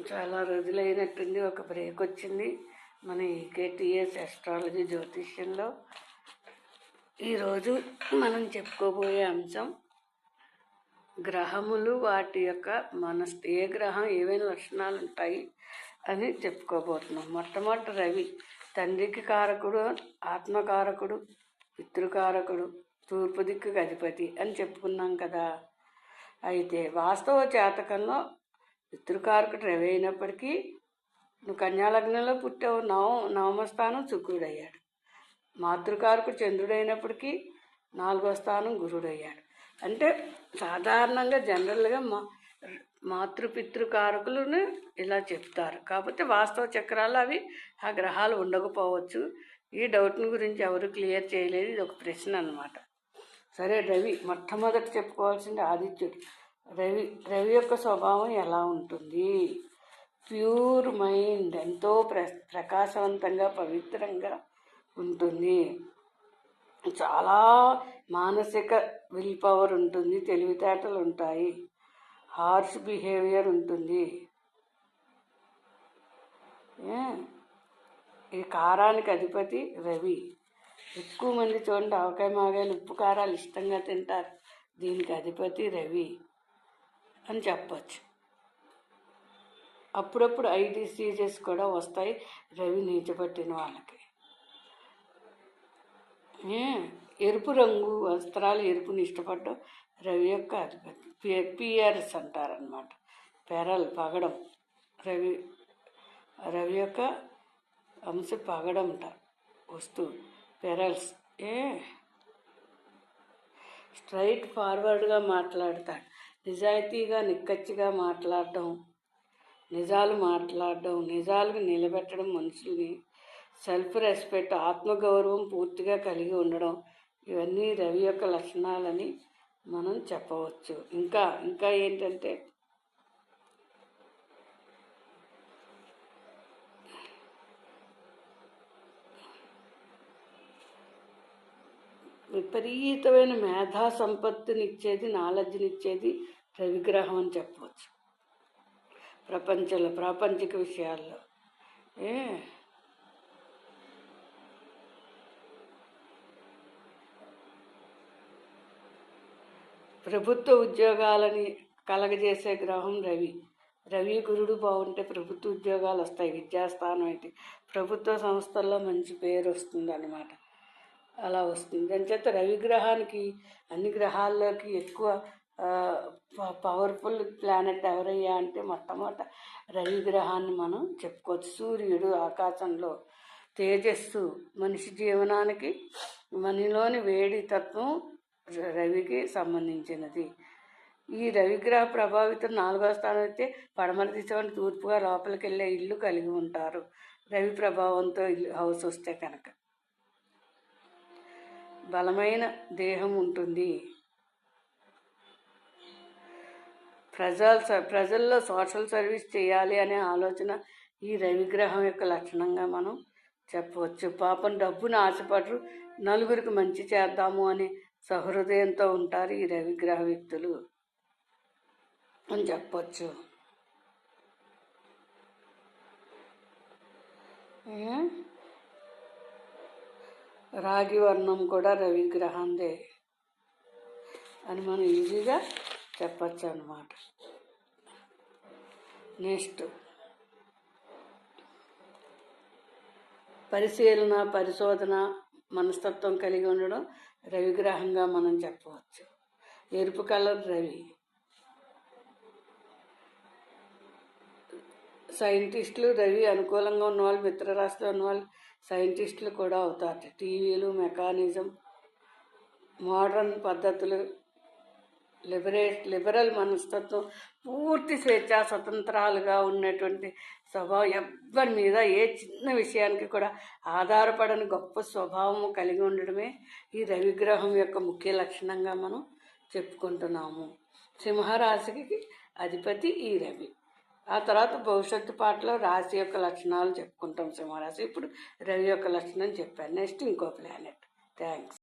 చాలా రోజులైనట్టుంది, ఒక బ్రేక్ వచ్చింది మన ఈకేటీఎస్ అస్ట్రాలజీ జ్యోతిష్యంలో. ఈరోజు మనం చెప్పుకోబోయే అంశం గ్రహములు, వాటి యొక్క ఏ గ్రహం ఏవైనా లక్షణాలు ఉంటాయి అని చెప్పుకోబోతున్నాం. మొట్టమొదటి రవి, తండ్రికి కారకుడు, ఆత్మకారకుడు, పితృకారకుడు, తూర్పు దిక్కుకు అధిపతి అని చెప్పుకున్నాం కదా. అయితే వాస్తవ జాతకంలో పితృకారకుడు రవి అయినప్పటికీ నువ్వు కన్యాలగ్నంలో పుట్టావు, నవమ స్థానం శుక్రుడయ్యాడు. మాతృకారకుడు చంద్రుడైనప్పటికీ 4వ స్థానం గురుడయ్యాడు. అంటే సాధారణంగా జనరల్గా మాతృపితృకారకులను ఇలా చెప్తారు. కాకపోతే వాస్తవ చక్రాలు అవి ఆ గ్రహాలు ఉండకపోవచ్చు. ఈ డౌట్ని గురించి ఎవరు క్లియర్ చేయలేదు, ఇది ఒక ప్రశ్న అన్నమాట. సరే, రవి మొట్టమొదటి చెప్పుకోవాల్సింది ఆదిత్యుడు. రవి యొక్క స్వభావం ఎలా ఉంటుంది? ప్యూర్ మైండ్, ఎంతో ప్రకాశవంతంగా పవిత్రంగా ఉంటుంది. చాలా మానసిక విల్ పవర్ ఉంటుంది, తెలివితేటలు ఉంటాయి, హార్ష్ బిహేవియర్ ఉంటుంది. ఈ కారానికి అధిపతి రవి. ఎక్కువ మంది చూడండి ఆవకాయ మాగాయలు, ఉప్పు కారాలు ఇష్టంగా తింటారు. దీనికి అధిపతి రవి అని చెప్పచ్చు. అప్పుడప్పుడు ఐ డిసీజెస్ కూడా వస్తాయి రవి నీచబట్టిన వాళ్ళకి. ఎరుపు రంగు వస్త్రాలు, ఎరుపుని ఇష్టపడడం రవి యొక్క అధిపతి. పియర్స్ అంటారనమాట, పెరల్, పగడం. రవి యొక్క అంశ పగడం అంటారు వస్తువు, పెరల్స్. స్ట్రైట్ ఫార్వర్డ్గా మాట్లాడతాడు, నిజాయితీగా నిక్కచ్చిగా మాట్లాడడం, నిజాలు మాట్లాడడం, నిజాలకు నిలబెట్టడం, మనుషుల్ని సెల్ఫ్ రెస్పెక్ట్, ఆత్మగౌరవం పూర్తిగా కలిగి ఉండడం, ఇవన్నీ రవి యొక్క లక్షణాలని మనం చెప్పవచ్చు. ఇంకా ఏంటంటే విపరీతమైన మేధా సంపత్తినిచ్చేది, నాలెడ్జ్నిచ్చేది రవిగ్రహం అని చెప్పవచ్చు. ప్రాపంచిక విషయాల్లో ప్రభుత్వ ఉద్యోగాలని కలగజేసే గ్రహం రవి గురుడు బాగుంటే ప్రభుత్వ ఉద్యోగాలు వస్తాయి. విద్యాస్థానం అయితే ప్రభుత్వ సంస్థల్లో మంచి పేరు వస్తుంది అన్నమాట. అలా వస్తుంది. దానిచేత రవిగ్రహానికి అన్ని గ్రహాల్లోకి ఎక్కువ పవర్ఫుల్ ప్లానెట్ ఎవరయ్యా అంటే మొట్టమొదట రవిగ్రహాన్ని మనం చెప్పుకోవచ్చు. సూర్యుడు ఆకాశంలో తేజస్సు, మనిషి జీవనానికి మనలోని వేడి తత్వం రవికి సంబంధించినది. ఈ రవిగ్రహ ప్రభావితం 4వ స్థానం అయితే పడమర దిశ తూర్పుగా లోపలికి వెళ్ళే ఇల్లు కలిగి ఉంటారు. రవి ప్రభావంతో హౌస్ వస్తే కనుక బలమైన దేహం ఉంటుంది. ప్రజల్లో సోషల్ సర్వీస్ చేయాలి అనే ఆలోచన ఈ రవిగ్రహం యొక్క లక్షణంగా మనం చెప్పవచ్చు. పాపం డబ్బును ఆశపడరు, నలుగురికి మంచి చేద్దాము అనే సహృదయంతో ఉంటారు ఈ రవిగ్రహ వ్యక్తులు అని చెప్పచ్చు. రాగి వర్ణం కూడా రవిగ్రహందే అని మనం ఈజీగా చెప్పచ్చు అన్నమాట. నెక్స్ట్ పరిశీలన, పరిశోధన మనస్తత్వం కలిగి ఉండడం రవిగ్రహంగా మనం చెప్పవచ్చు. ఎరుపు కలర్ రవి. సైంటిస్టులు, రవి అనుకూలంగా ఉన్నవాళ్ళు, మిత్రరాశిలో ఉన్నవాళ్ళు సైంటిస్టులు కూడా అవుతారు. టీవీలు, మెకానిజం, మోడర్న్ పద్ధతులు, లిబరల్ మనస్తత్వం, పూర్తి స్వేచ్ఛా స్వతంత్రాలుగా ఉన్నటువంటి స్వభావం, ఎవ్వరి మీద ఏ చిన్న విషయానికి కూడా ఆధారపడని గొప్ప స్వభావము కలిగి ఉండడమే ఈ రవిగ్రహం యొక్క ముఖ్య లక్షణంగా మనం చెప్పుకుంటున్నాము. సింహరాశికి అధిపతి ఈ రవి. ఆ తర్వాత భవిష్యత్తు పాటలో రాశి యొక్క లక్షణాలు చెప్పుకుంటాం. సింహరాశి ఇప్పుడు రవి యొక్క లక్షణం చెప్పాను. నెక్స్ట్ ఇంకో ప్లానెట్. థ్యాంక్స్.